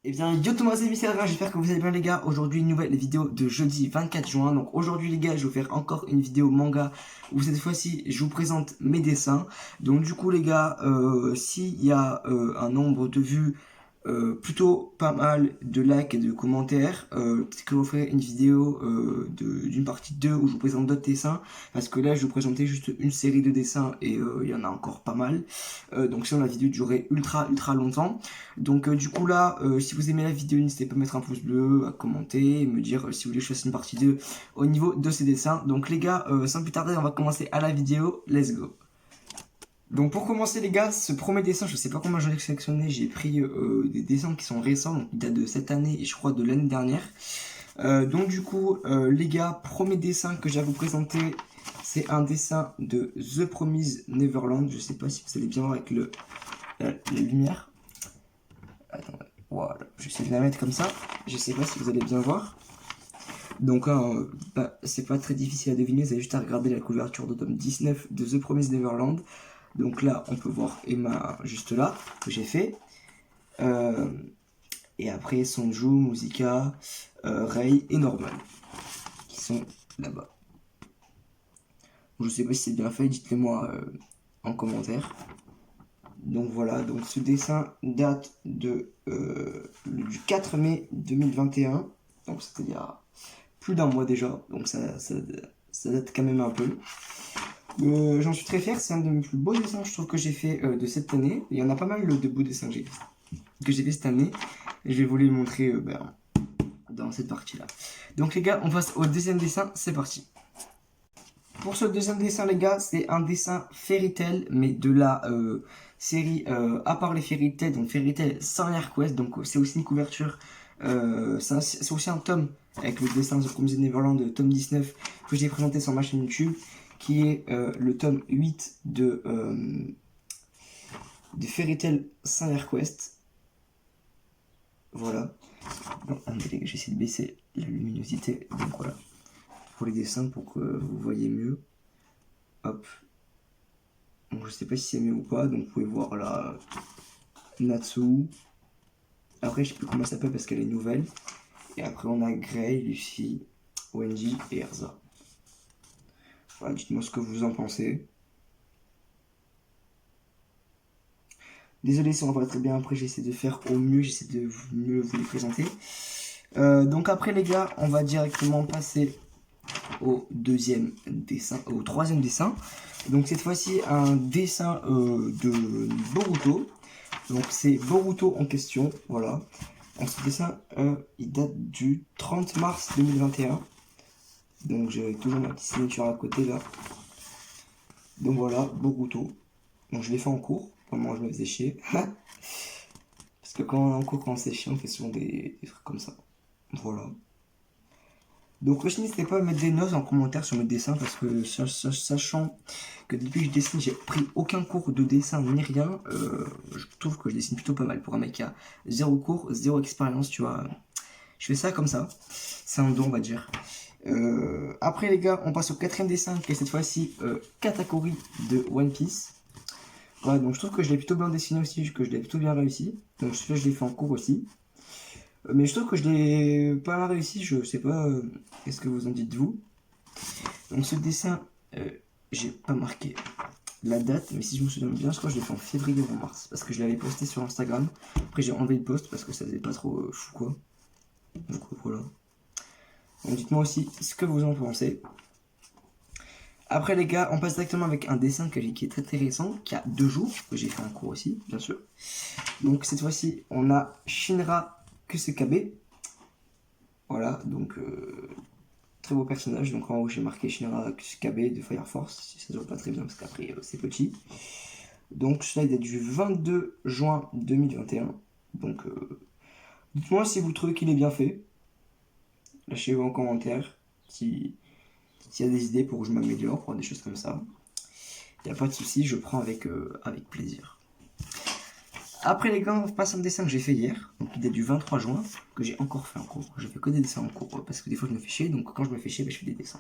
Eh bien, yo tout le monde, c'est Mister Adrien, j'espère que vous allez bien les gars. Aujourd'hui, une nouvelle vidéo de jeudi 24 juin. Donc aujourd'hui les gars, je vais vous faire encore une vidéo manga où cette fois-ci, je vous présente mes dessins. Donc du coup les gars, s'il y a un nombre de vues plutôt pas mal de likes et de commentaires, peut-être que je vous ferai une vidéo d'une partie 2 où je vous présente d'autres dessins. Parce que là, je vais vous présenter juste une série de dessins et il y en a encore pas mal. Donc sinon la vidéo durerait ultra longtemps. Donc du coup là, si vous aimez la vidéo, n'hésitez pas à mettre un pouce bleu, à commenter, et me dire si vous voulez que je fasse une partie 2 au niveau de ces dessins. Donc les gars, sans plus tarder, on va commencer à la vidéo, let's go. Donc pour commencer les gars, ce premier dessin, je sais pas comment j'en ai sélectionné, j'ai pris des dessins qui sont récents, donc ils datent de cette année et je crois de l'année dernière. Donc du coup, les gars, premier dessin que j'ai à vous présenter, c'est un dessin de The Promised Neverland. Je sais pas si vous allez bien voir avec la lumière. Attends, voilà, je vais essayer de la mettre comme ça. Je sais pas si vous allez bien voir. Donc, c'est pas très difficile à deviner. Vous avez juste à regarder la couverture de tome 19 de The Promised Neverland. Donc là, on peut voir Emma juste là, que j'ai fait. Et après, Sonju, Musica, Rei et Norman, qui sont là-bas. Je sais pas si c'est bien fait, dites-le moi en commentaire. Donc voilà, donc ce dessin date du 4 mai 2021, donc c'était il y a plus d'un mois déjà, donc ça date quand même un peu. J'en suis très fier, c'est un de mes plus beaux dessins je trouve que j'ai fait de cette année. Il y en a pas mal de beaux dessins que j'ai fait cette année, et je vais vous les montrer dans cette partie-là. Donc les gars, on passe au deuxième dessin, c'est parti. Pour ce deuxième dessin, les gars, c'est un dessin Fairy Tail, mais de la série à part les Fairy Tail, donc Fairy Tail sans Quest, donc c'est aussi une couverture, c'est aussi un tome avec le dessin de The Promised Neverland, tome 19, que j'ai présenté sur ma chaîne YouTube, qui est le tome 8 de Fairy Tail sans Quest. Voilà. Bon, attendez, j'essaie de baisser la luminosité, donc voilà. Pour les dessins, pour que vous voyez mieux. Hop. Donc je sais pas si c'est mieux ou pas, donc vous pouvez voir là Natsu. Après je sais plus comment elle s'appelle parce qu'elle est nouvelle. Et après on a Grey, Lucy, Wendy et Erza. Voilà, dites-moi ce que vous en pensez. Désolé si on va pas très bien, après j'essaie de faire au mieux, j'essaie de mieux vous les présenter. Donc après les gars, on va directement passer au deuxième dessin, au troisième dessin. Donc cette fois-ci un dessin de Boruto. Donc c'est Boruto en question, voilà. Donc ce dessin, il date du 30 mars 2021. Donc j'ai toujours ma petite signature à côté là. Donc voilà, Boruto. Donc je l'ai fait en cours, vraiment je me faisais chier. Parce que quand on est en cours, quand on s'est chier, on fait souvent des trucs comme ça. Voilà. Donc aussi n'hésitez pas à mettre des notes en commentaire sur mes dessins parce que sachant que depuis que je dessine j'ai pris aucun cours de dessin ni rien, je trouve que je dessine plutôt pas mal pour un mec qui a zéro cours, zéro expérience, tu vois. Je fais ça comme ça, c'est un don on va dire. Après les gars, on passe au quatrième dessin qui est cette fois-ci Katakuri de One Piece. Voilà, donc je trouve que je l'ai plutôt bien dessiné aussi, que je l'ai plutôt bien réussi. Donc celui-là je l'ai fait en cours aussi. Mais je trouve que je l'ai pas mal réussi, je sais pas qu'est-ce que vous en dites vous. Donc ce dessin, j'ai pas marqué la date, mais si je me souviens bien, je crois que je l'ai fait en février ou en mars, parce que je l'avais posté sur Instagram. Après j'ai enlevé le post parce que ça faisait pas trop fou quoi. Donc voilà. Donc dites-moi aussi ce que vous en pensez. Après les gars, on passe directement avec un dessin qui est très intéressant, qui a 2 jours, que j'ai fait en cours aussi, bien sûr. Donc cette fois-ci, on a Shinra Kusekabe. Voilà, donc très beau personnage. Donc en haut, j'ai marqué Shinra Kusekabe de Fire Force, si ça se voit pas très bien parce qu'après c'est petit. Donc celui-là, il date du 22 juin 2021. Donc dites-moi si vous trouvez qu'il est bien fait. Lâchez-vous en commentaire s'il y a des idées pour que je m'améliore, pour des choses comme ça. Il n'y a pas de souci, je prends avec plaisir. Après les gars, on passe un dessin que j'ai fait hier, donc il date du 23 juin, que j'ai encore fait en cours. Je fais que des dessins en cours, parce que des fois je me fais chier, donc quand je me fais chier, je fais des dessins.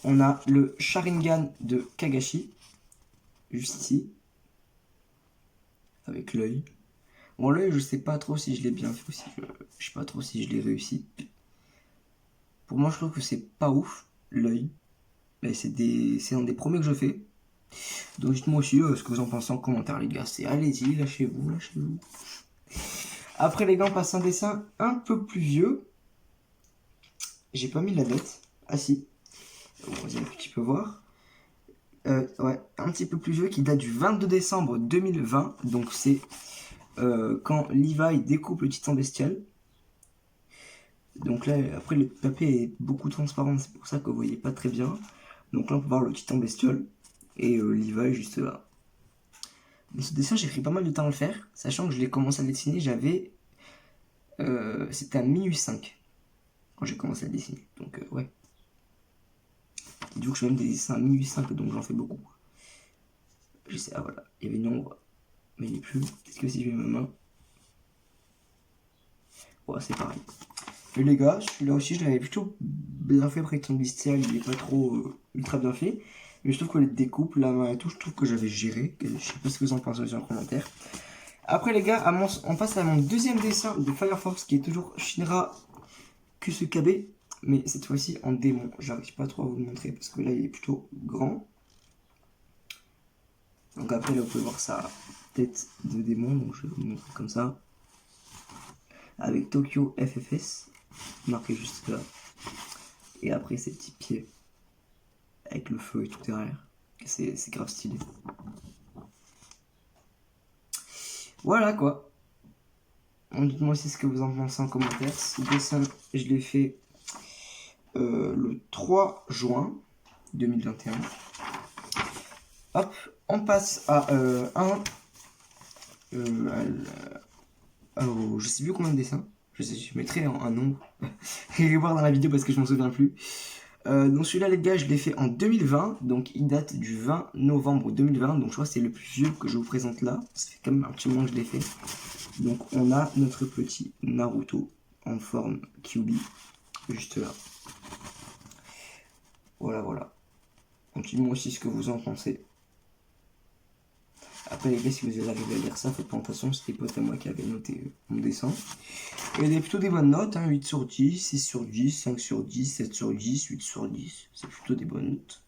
On a le Sharingan de Kagashi, juste ici, avec l'œil. Bon, là, je sais pas trop si je l'ai bien fait aussi. Je sais pas trop si je l'ai réussi. Pour moi, je trouve que c'est pas ouf, l'œil. Mais c'est un des premiers que je fais. Donc dites-moi aussi ce que vous en pensez en commentaire, les gars. C'est allez-y, lâchez-vous, lâchez-vous. Après, les gars, on passe un dessin un peu plus vieux. J'ai pas mis la date. Ah si. Vous allez un petit peu voir. Ouais, un petit peu plus vieux qui date du 22 décembre 2020. Donc c'est quand Levi découpe le titan bestial. Donc là, après, le papier est beaucoup transparent, c'est pour ça que vous voyez pas très bien. Donc là, on peut voir le titan bestial et Levi juste là. Mais ce dessin, j'ai pris pas mal de temps à le faire, sachant que je l'ai commencé à dessiner, c'était à minuit 5 quand j'ai commencé à dessiner. Donc ouais. Et du coup, je fais même des dessins à minuit 5, donc j'en fais beaucoup. J'essaie, ah voilà, il y avait une ombre, mais il n'est plus. Qu'est-ce que si je mets ma main? Ouais, c'est pareil. Et les gars, celui-là aussi, je l'avais plutôt bien fait. Après, son bestial, il est pas trop ultra bien fait. Mais je trouve que les découpes, la main et tout, je trouve que j'avais géré. Je sais pas ce que vous en pensez aussi en commentaire. Après, les gars, on passe à mon deuxième dessin de Fire Force qui est toujours Shinra Kusakabe. Mais cette fois-ci en démon. J'arrive pas trop à vous le montrer parce que là, il est plutôt grand. Donc après, là, vous pouvez voir sa tête de démon. Donc je vais vous montrer comme ça. Avec Tokyo FFS. Marqué juste là. Et après, ses petits pieds. Avec le feu et tout derrière. C'est grave stylé. Voilà quoi. Dites-moi aussi ce que vous en pensez en commentaire. Ce dessin, je l'ai fait le 3 juin 2021. Hop, on passe à je sais plus combien de dessins. Je mettrai un nombre. Allez voir dans la vidéo parce que je m'en souviens plus. Donc celui-là, les gars, je l'ai fait en 2020. Donc il date du 20 novembre 2020. Donc je crois que c'est le plus vieux que je vous présente là. Ça fait quand même un petit moment que je l'ai fait. Donc on a notre petit Naruto en forme Kyuubi. Juste là. Voilà, voilà. Donc dites-moi aussi ce que vous en pensez. Après les gars, si vous arrivez à lire ça, faites pas attention, c'était des potes à moi qui avaient noté mon dessin. Et il y a plutôt des bonnes notes, hein, 8 sur 10, 6 sur 10, 5 sur 10, 7 sur 10, 8 sur 10. C'est plutôt des bonnes notes.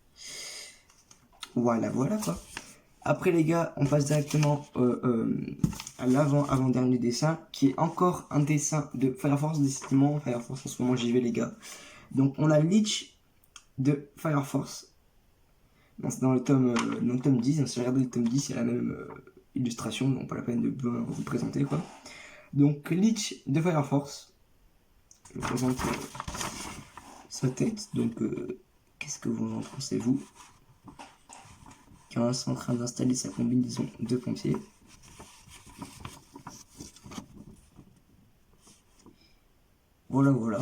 Voilà, voilà quoi. Après les gars, on passe directement à l'avant-dernier dessin, qui est encore un dessin de Fire Force, décidément. Fire Force en ce moment, j'y vais les gars. Donc on a Leech de Fire Force. C'est dans le tome 10, si vous regardez le tome 10, il y a la même illustration, donc pas la peine de bien vous présenter quoi. Donc Leech de Fire Force, je vous présente sa tête, donc qu'est-ce que vous en pensez vous? Qui est en train d'installer sa combinaison de pompier. Voilà, voilà.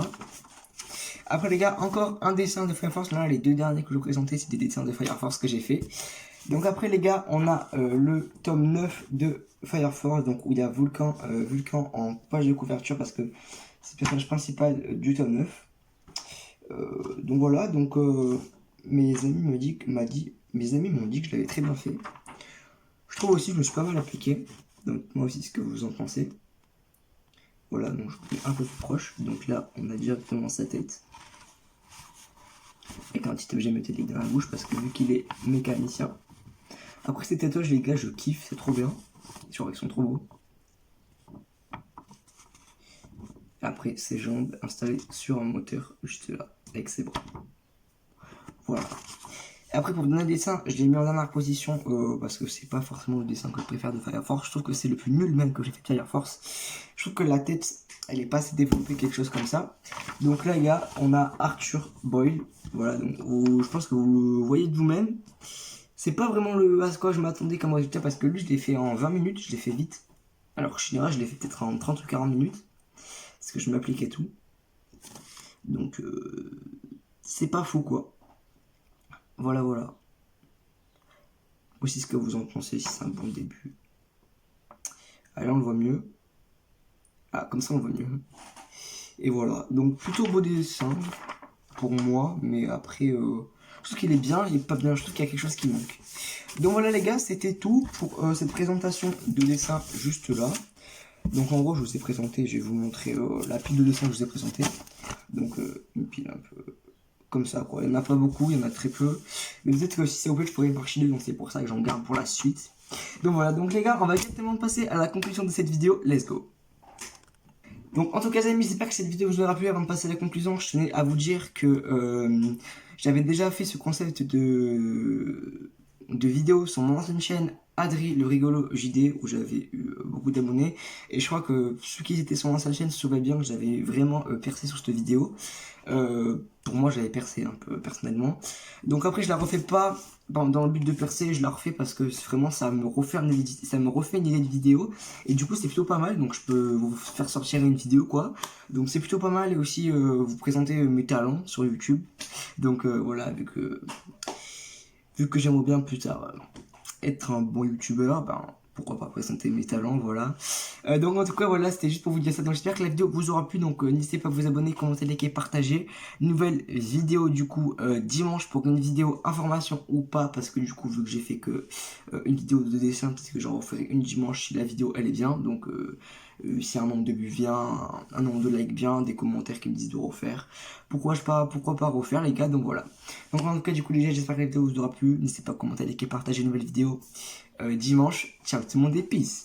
Après les gars, encore un dessin de Fire Force. Là, les deux derniers que je vous présentais, c'est des dessins de Fire Force que j'ai fait. Donc après les gars, on a le tome 9 de Fire Force, donc où il y a Vulcan en page de couverture parce que c'est le personnage principal du tome 9. Donc voilà, donc mes amis m'ont dit que je l'avais très bien fait. Je trouve aussi que je me suis pas mal appliqué. Donc moi aussi ce que vous en pensez. Voilà, donc je suis un peu plus proche. Donc là, on a directement sa tête. Avec un petit objet métallique dans la bouche parce que vu qu'il est mécanicien. Après ces tatouages les gars, je kiffe, c'est trop bien. Ils sont trop beaux. Après ses jambes installées sur un moteur juste là, avec ses bras. Voilà. Et après pour vous donner un dessin, je l'ai mis en dernière position parce que c'est pas forcément le dessin que je préfère de Fire Force. Je trouve que c'est le plus nul même que j'ai fait de Fire Force. Je trouve que la tête, elle est pas assez développée, quelque chose comme ça. Donc là, les gars, on a Arthur Boyle. Voilà, donc je pense que vous voyez de vous-même. C'est pas vraiment à ce quoi je m'attendais comme résultat parce que lui, je l'ai fait en 20 minutes, je l'ai fait vite. Alors Shinra, je l'ai fait peut-être en 30 ou 40 minutes. Parce que je m'appliquais tout. Donc, c'est pas fou quoi. Voilà, voilà. Aussi ce que vous en pensez, si c'est un bon début. Allez, on le voit mieux. Ah, comme ça on le voit mieux. Et voilà, donc plutôt beau dessin pour moi, mais après, je trouve qu'il est bien, il est pas bien, je trouve qu'il y a quelque chose qui manque. Donc voilà les gars, c'était tout pour cette présentation de dessin juste là. Donc en gros, je vous ai présenté, je vais vous montrer la pile de dessins que je vous ai présenté. Donc une pile un peu comme ça, quoi. Il n'y en a pas beaucoup, il y en a très peu. Mais peut-être que si ça vous plaît, je pourrais une partie 2, donc c'est pour ça que j'en garde pour la suite. Donc voilà, donc les gars, on va directement passer à la conclusion de cette vidéo. Let's go. Donc en tout cas les amis, j'espère que cette vidéo vous aura plu. Avant de passer à la conclusion, je tenais à vous dire que j'avais déjà fait ce concept de vidéo sur mon ancienne chaîne Adri le rigolo JD où j'avais eu beaucoup d'abonnés, et je crois que ceux qui étaient sur mon ancienne chaîne se souviennent bien que j'avais vraiment percé sur cette vidéo. Pour moi j'avais percé un peu personnellement, donc après je la refais pas dans le but de percer, je la refais parce que vraiment ça me refait une idée de vidéo, et du coup c'est plutôt pas mal, donc je peux vous faire sortir une vidéo quoi, donc c'est plutôt pas mal, et aussi vous présenter mes talents sur YouTube. Donc voilà, vu que j'aimerais bien plus tard être un bon youtubeur, ben pourquoi pas présenter mes talents, voilà. Donc en tout cas voilà, c'était juste pour vous dire ça. Donc j'espère que la vidéo vous aura plu, donc n'hésitez pas à vous abonner, commenter, liker, partager. Nouvelle vidéo du coup dimanche pour une vidéo information ou pas, parce que du coup vu que j'ai fait que une vidéo de dessin, peut-être que j'en referai une dimanche si la vidéo elle est bien. Donc si un nombre de vues vient, un nombre de likes bien, des commentaires qui me disent de refaire, pourquoi pas refaire les gars. Donc voilà. Donc en tout cas du coup les gars, j'espère que la vidéo vous aura plu. N'hésitez pas à commenter, liker, partager une nouvelle vidéo dimanche. Ciao tout le monde et peace.